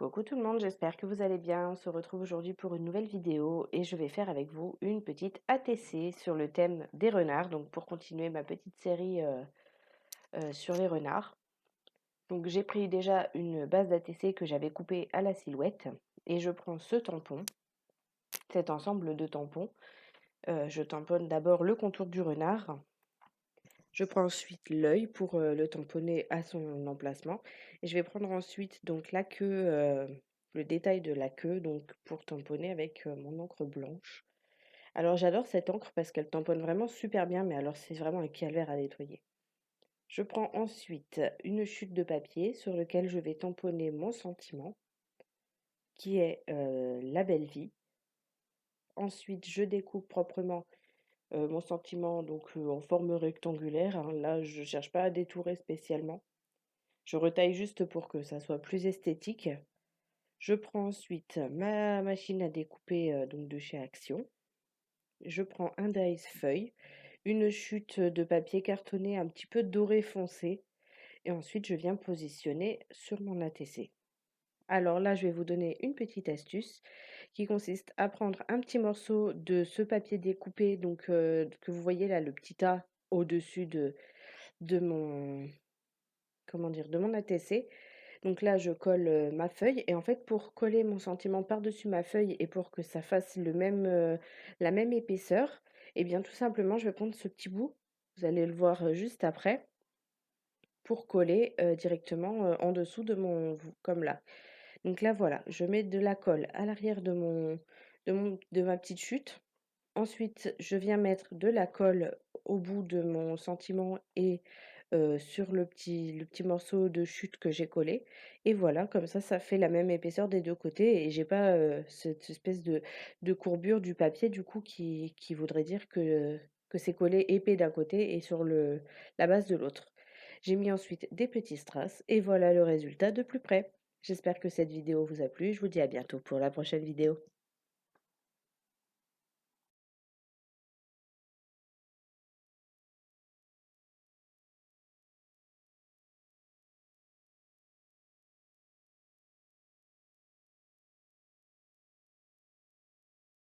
Coucou tout le monde, j'espère que vous allez bien. On se retrouve aujourd'hui pour une nouvelle vidéo et je vais faire avec vous une petite ATC sur le thème des renards, donc pour continuer ma petite série sur les renards. Donc j'ai pris déjà une base d'ATC que j'avais coupée à la silhouette et je prends ce tampon, cet ensemble de tampons. Je tamponne d'abord le contour du renard. Je prends ensuite l'œil pour le tamponner à son emplacement et je vais prendre ensuite donc la queue, le détail de la queue donc pour tamponner avec mon encre blanche. Alors j'adore cette encre parce qu'elle tamponne vraiment super bien, mais alors c'est vraiment un calvaire à nettoyer. Je prends ensuite une chute de papier sur lequel je vais tamponner mon sentiment qui est la belle vie. Ensuite, je découpe proprement mon sentiment donc en forme rectangulaire, hein. Là, je cherche pas à détourer spécialement. Je retaille juste pour que ça soit plus esthétique. Je prends ensuite ma machine à découper donc de chez Action. Je prends un dies feuille, une chute de papier cartonné un petit peu doré foncé et ensuite je viens positionner sur mon ATC. Alors là, je vais vous donner une petite astuce qui consiste à prendre un petit morceau de ce papier découpé donc que vous voyez là, le petit tas au-dessus de mon comment dire? De mon ATC. Donc là, je colle, ma feuille et en fait, pour coller mon sentiment par-dessus ma feuille et pour que ça fasse la même épaisseur et bien, tout simplement, je vais prendre ce petit bout, vous allez le voir, juste après, pour coller, directement, en dessous de mon comme là. Donc là, voilà, je mets de la colle à l'arrière de ma petite chute. Ensuite, je viens mettre de la colle au bout de mon sentiment et sur le petit morceau de chute que j'ai collé et voilà, comme ça fait la même épaisseur des 2 côtés et j'ai pas, cette espèce de courbure du papier du coup qui voudrait dire que c'est collé épais d'un côté et sur la base de l'autre. J'ai mis ensuite des petits strass et voilà le résultat de plus près. J'espère que cette vidéo vous a plu, je vous dis à bientôt pour la prochaine vidéo.